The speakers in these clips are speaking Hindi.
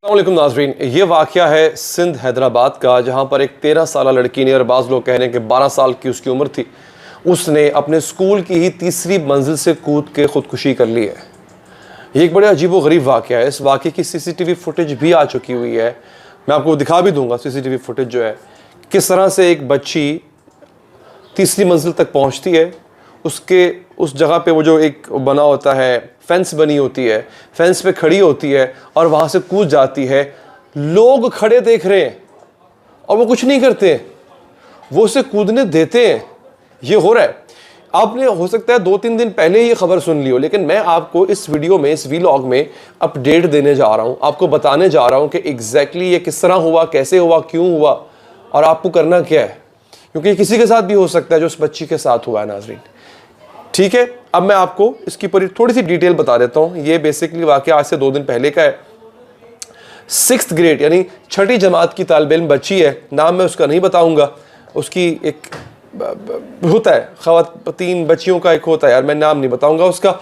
अस्सलामुअलैकुम नाज़रीन, ये वाक़या है सिंध हैदराबाद का, जहाँ पर एक 13 साल लड़की ने, और बाज़ लोग कह रहे हैं कि 12 साल की उसकी उम्र थी, उसने अपने स्कूल की ही तीसरी मंजिल से कूद के ख़ुदकुशी कर ली है। ये एक बड़ा अजीब व गरीब वाक़या है। इस वाक़े की सीसीटीवी फुटेज भी आ चुकी हुई है। मैं आपको दिखा भी दूँगा सीसीटीवी फुटेज जो है, किस तरह से एक बच्ची तीसरी मंजिल तक पहुँचती है। उसके उस जगह पे वो जो एक बना होता है, फेंस बनी होती है, फेंस पे खड़ी होती है और वहाँ से कूद जाती है। लोग खड़े देख रहे हैं और वो कुछ नहीं करते, वो उसे कूदने देते हैं। ये हो रहा है। आपने हो सकता है 2-3 दिन पहले ये खबर सुन ली हो, लेकिन मैं आपको इस वीडियो में, इस वीलॉग में अपडेट देने जा रहा हूँ, आपको बताने जा रहा हूँ कि एग्जैक्टली ये किस तरह हुआ, कैसे हुआ, क्यों हुआ और आपको करना क्या है, क्योंकि किसी के साथ भी हो सकता है जो उस बच्ची के साथ हुआ है। नाज़रीन, ठीक है, अब मैं आपको इसकी पूरी थोड़ी सी डिटेल बता देता हूँ। ये बेसिकली वाक़या आज से 2 दिन पहले का है। 6th ग्रेड यानी 6ठी जमात की तालिब इल्म बच्ची है। नाम मैं उसका नहीं बताऊँगा। उसकी एक होता है, ख़वातीन बच्चियों का एक होता है, यार मैं नाम नहीं बताऊँगा उसका।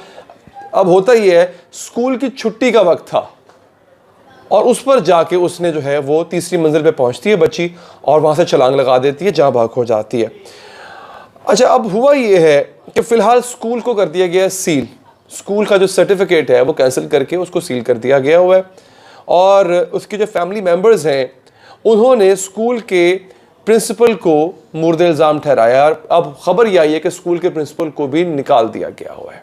अब होता ये है, स्कूल की छुट्टी का वक्त था और उस पर जाके उसने जो है वो तीसरी मंजिल पे पहुँचती है बच्ची और वहाँ से छलांग लगा देती है, जहाँ भाग हो जाती है। अच्छा, अब हुआ ये है कि फ़िलहाल स्कूल को कर दिया गया सील। स्कूल का जो सर्टिफिकेट है वो कैंसिल करके उसको सील कर दिया गया हुआ है और उसके जो फैमिली मेम्बर्स हैं उन्होंने स्कूल के प्रिंसिपल को मुर्द इल्ज़ाम ठहराया। अब ख़बर यह आई है कि स्कूल के प्रिंसिपल को भी निकाल दिया गया हुआ है।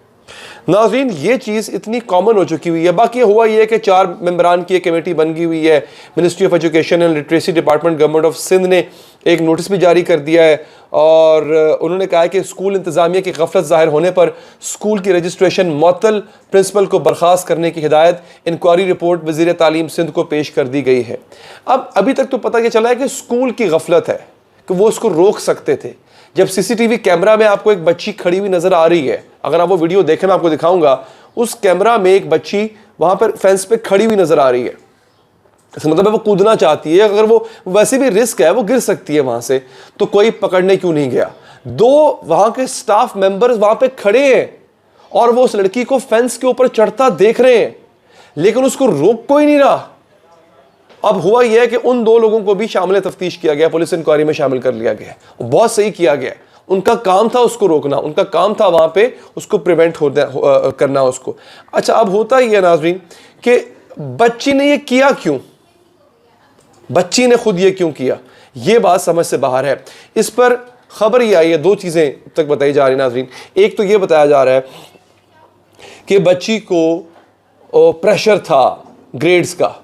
नाज़रीन, ये चीज़ इतनी कॉमन हो चुकी हुई है। बाकी हुआ ये है कि 4 मेंबरान की एक कमेटी बन गई हुई है। Ministry of education and literacy department, government of Sindh ने एक नोटिस भी जारी कर दिया है और उन्होंने कहा है कि स्कूल इंतज़ामिया की गफलत ज़ाहिर होने पर स्कूल की रजिस्ट्रेशन मुअत्तल, प्रिंसिपल को बर्खास्त करने की हिदायत, इंक्वायरी रिपोर्ट वज़ीर तालीम सिंध को पेश कर दी गई है। अब अभी तक तो पता ये चला है कि स्कूल की गफलत है कि वो उसको रोक सकते थे। जब सीसीटीवी कैमरा में आपको एक बच्ची खड़ी हुई नज़र आ रही है, अगर आप वो वीडियो देखें मैं आपको दिखाऊंगा, उस कैमरा में एक बच्ची वहाँ पर फेंस पे खड़ी हुई नज़र आ रही है। इसका मतलब है वो कूदना चाहती है। अगर वो वैसे भी रिस्क है, वो गिर सकती है वहाँ से, तो कोई पकड़ने क्यों नहीं गया। 2 वहाँ के स्टाफ मेंबर्स वहाँ पे खड़े हैं और वो उस लड़की को फेंस के ऊपर चढ़ता देख रहे हैं, लेकिन उसको रोक कोई नहीं रहा। अब हुआ यह है कि उन 2 लोगों को भी शामिल तफ्तीश किया गया, पुलिस इंक्वायरी में शामिल कर लिया गया। बहुत सही किया गया। उनका काम था उसको रोकना, उनका काम था वहाँ पे उसको प्रिवेंट करना उसको। अच्छा, अब होता ही है नाज़रीन कि बच्ची ने ये किया क्यों, बच्ची ने खुद ये क्यों किया, ये बात समझ से बाहर है। इस पर खबर ये आई है, 2 चीज़ें तक बताई जा रही नाज़रीन। एक तो ये बताया जा रहा है कि बच्ची को प्रेशर था ग्रेड्स का।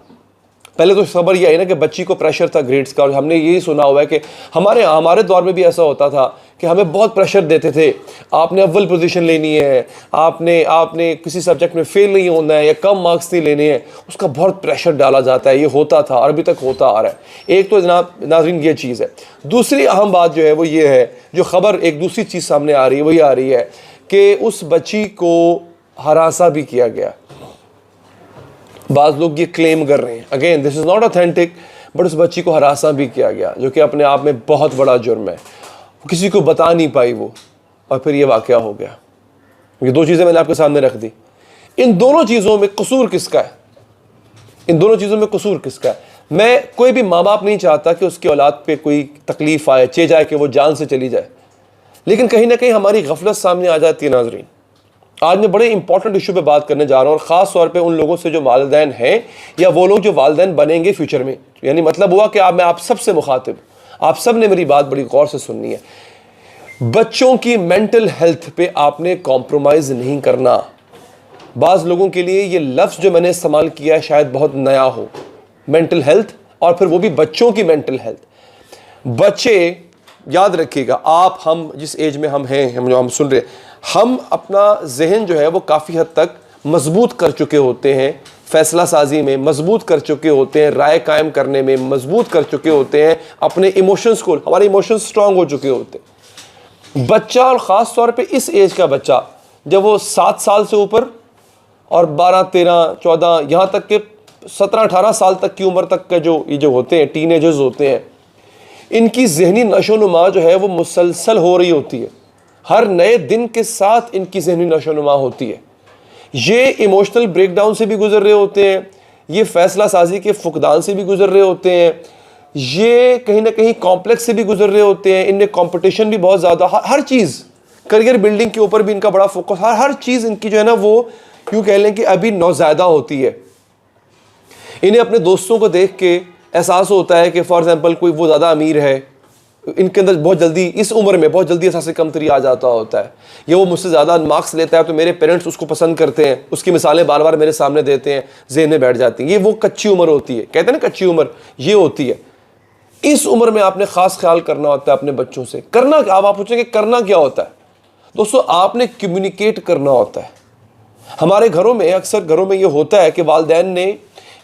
पहले तो खबर ये आई ना कि बच्ची को प्रेशर था ग्रेड्स का, और हमने यही सुना हुआ है कि हमारे दौर में भी ऐसा होता था कि हमें बहुत प्रेशर देते थे, आपने अव्वल पोजीशन लेनी है, आपने किसी सब्जेक्ट में फेल नहीं होना है या कम मार्क्स नहीं लेने हैं, उसका बहुत प्रेशर डाला जाता है। ये होता था और अभी तक होता आ रहा है। एक तो जनाब नाज़रीन ये चीज़ है। दूसरी अहम बात जो है वो ये है, जो खबर एक दूसरी चीज़ सामने आ रही है वही आ रही है कि उस बच्ची को हरासा भी किया गया। बाज़ लोग ये क्लेम कर रहे हैं, again this is not authentic, but उस बच्ची को हरासा भी किया गया, जो कि अपने आप में बहुत बड़ा जुर्म है। किसी को बता नहीं पाई वो, और फिर ये वाक़या हो गया। ये 2 चीज़ें मैंने आपके सामने रख दी। इन दोनों चीज़ों में कसूर किसका है? इन दोनों चीज़ों में कसूर किसका है? मैं, कोई भी माँ बाप नहीं चाहता कि उसकी औलाद पे कोई तकलीफ़ आए, चे जाए कि वो जान से चली जाए, लेकिन कहीं ना कहीं हमारी गफलत सामने आ जाती है। नाज़रीन, आज मैं बड़े इंपॉर्टेंट इशू पे बात करने जा रहा हूँ, और ख़ास तौर पे उन लोगों से जो वालिदैन हैं या वो लोग जो वालिदैन बनेंगे फ्यूचर में। यानी मतलब हुआ कि मैं आप सबसे मुखातिब, आप सब ने मेरी बात बड़ी गौर से सुननी है। बच्चों की मेंटल हेल्थ पे आपने कॉम्प्रोमाइज़ नहीं करना। बाज़ लोगों के लिए ये लफ्ज़ जो मैंने इस्तेमाल किया है शायद बहुत नया हो, मेंटल हेल्थ, और फिर वो भी बच्चों की मेंटल हेल्थ। बच्चे, याद रखिएगा, आप, हम जिस एज में हम हैं, हम सुन रहे हैं, हम अपना जहन जो है वो काफ़ी हद तक मजबूत कर चुके होते हैं, फैसला साजी में मजबूत कर चुके होते हैं, राय कायम करने में मजबूत कर चुके होते हैं, अपने इमोशंस को, हमारे इमोशंस स्ट्रांग हो चुके होते हैं। बच्चा, और ख़ास तौर पे इस एज का बच्चा, जब वो 7 साल से ऊपर और 12, 13, 14, यहाँ तक के 17, 18 साल तक की उम्र तक के ये जो होते हैं, टीनेजर्स होते हैं, इनकी जहनी नशोनुमा जो है वो मुसलसल हो रही होती है। हर नए दिन के साथ इनकी जहनी नशोनुमा होती है। ये इमोशनल ब्रेकडाउन से भी गुजर रहे होते हैं, ये फैसला साजी के फुकदान से भी गुजर रहे होते हैं, ये कहीं ना कहीं कॉम्प्लेक्स से भी गुजर रहे होते हैं, इनमें कंपटीशन भी बहुत ज़्यादा, हर चीज़, करियर बिल्डिंग के ऊपर भी इनका बड़ा फोकस, हर चीज़ इनकी जो है ना वो यूँ कह लें कि अभी नौज़ायदा होती है। इन्हें अपने दोस्तों को देख के एहसास होता है कि फॉर एग्जांपल कोई वो ज़्यादा अमीर है, इनके अंदर बहुत जल्दी इस उम्र में बहुत जल्दी एहसास कमतरी आ जाता होता है, या वो मुझसे ज़्यादा मार्क्स लेता है तो मेरे पेरेंट्स उसको पसंद करते हैं, उसकी मिसालें बार बार मेरे सामने देते हैं, ज़हन में बैठ जाती हैं। ये वो कच्ची उम्र होती है, कहते हैं ना कच्ची उम्र, ये होती है। इस उम्र में आपने ख़ास ख्याल करना होता है अपने बच्चों से। करना क्या, आप पूछेंगे करना क्या होता है? दोस्तों, आपने कम्युनिकेट करना होता है। हमारे घरों में, अक्सर घरों में ये होता है कि वालिदैन ने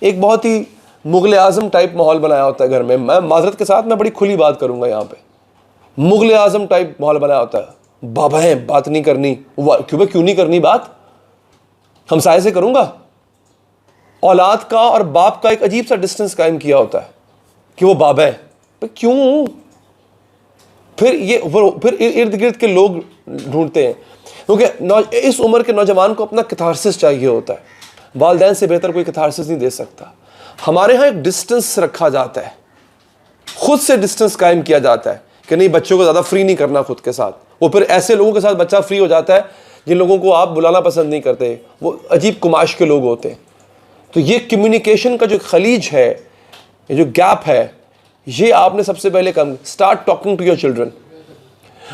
एक बहुत ही मुग़ल आज़म टाइप माहौल बनाया होता है घर में। मैं माज़रत के साथ मैं बड़ी खुली बात करूँगा यहाँ पे, मुग़ल आज़म टाइप माहौल बनाया होता है। बाबा है, बात नहीं करनी, क्यों नहीं करनी बात, हमसाये से करूँगा। औलाद का और बाप का एक अजीब सा डिस्टेंस कायम किया होता है कि वो बाबा है, पर क्यों? फिर इर्द गिर्द के लोग ढूंढते हैं, क्योंकि इस उम्र के नौजवान को अपना कैथारसिस चाहिए होता है। वालिदैन से बेहतर कोई कैथारसिस नहीं दे सकता। हमारे यहाँ एक डिस्टेंस रखा जाता है, खुद से डिस्टेंस कायम किया जाता है कि नहीं, बच्चों को ज़्यादा फ्री नहीं करना खुद के साथ। वो फिर ऐसे लोगों के साथ बच्चा फ्री हो जाता है जिन लोगों को आप बुलाना पसंद नहीं करते, वो अजीब कुमाश के लोग होते हैं। तो ये कम्युनिकेशन का जो खलीज है, ये जो गैप है, ये आपने सबसे पहले start talking to your children.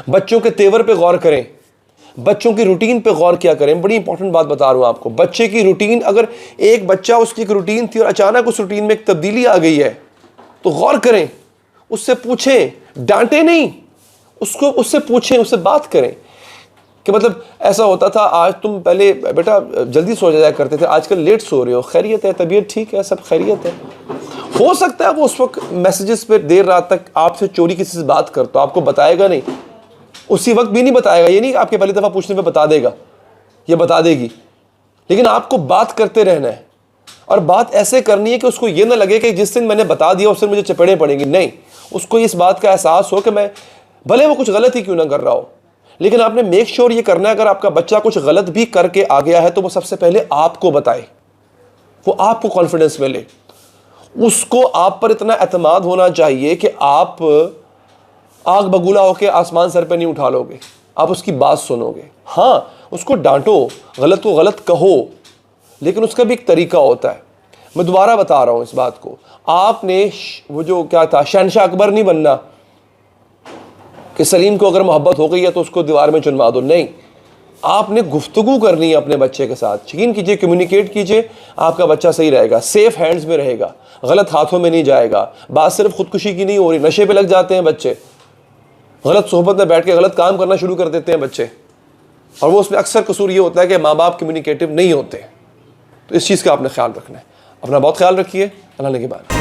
बच्चों के तेवर पे गौर करें, बच्चों की रूटीन पे गौर किया करें। बड़ी इंपॉर्टेंट बात बता रहा हूँ आपको, बच्चे की रूटीन, अगर एक बच्चा, उसकी एक रूटीन थी और अचानक उस रूटीन में एक तब्दीली आ गई है, तो गौर करें, उससे पूछें, डांटे नहीं, उससे पूछें, उससे बात करें कि मतलब ऐसा होता था, आज तुम पहले बेटा जल्दी सो जाया करते थे, आजकल लेट सो रहे हो, खैरियत है, तबीयत ठीक है, सब खैरियत है। हो सकता है वो उस वक्त मैसेजेस पे देर रात तक आपसे चोरी किसी से बात करता, आपको बताएगा नहीं, उसी वक्त भी नहीं बताएगा। ये नहीं आपके पहली दफ़ा पूछने पे बता देगा, ये बता देगी, लेकिन आपको बात करते रहना है। और बात ऐसे करनी है कि उसको ये ना लगे कि जिस दिन मैंने बता दिया उस दिन मुझे चपेड़े पड़ेंगी। नहीं, उसको इस बात का एहसास हो कि मैं, भले वो कुछ गलत ही क्यों ना कर रहा हो, लेकिन आपने मेक श्योर ये करना है, अगर आपका बच्चा कुछ गलत भी करके आ गया है तो वो सबसे पहले आपको बताए, वो आपको कॉन्फिडेंस मिले, उसको आप पर इतना एतमाद होना चाहिए कि आप आग बगूला होकर आसमान सर पे नहीं उठा लोगे, आप उसकी बात सुनोगे। हाँ, उसको डांटो, गलत को गलत कहो, लेकिन उसका भी एक तरीका होता है। मैं दोबारा बता रहा हूँ इस बात को, आपने वो जो क्या था, शहनशाह अकबर नहीं बनना कि सलीम को अगर मोहब्बत हो गई है तो उसको दीवार में चुनवा दो। नहीं, आपने गुफ्तगू करनी है अपने बच्चे के साथ। यकीन कीजिए, कम्युनिकेट कीजिए, आपका बच्चा सही रहेगा, सेफ हैंड्स में रहेगा, गलत हाथों में नहीं जाएगा। बात सिर्फ खुदकुशी की नहीं हो रही, नशे पे लग जाते हैं बच्चे, गलत सोहबत में बैठ के गलत काम करना शुरू कर देते हैं बच्चे, और वो उसमें अक्सर कसूर ये होता है कि माँ बाप कम्युनिकेटिव नहीं होते। तो इस चीज़ का आपने ख्याल रखना है। अपना बहुत ख्याल रखिए। अल्लाह ने के बाद।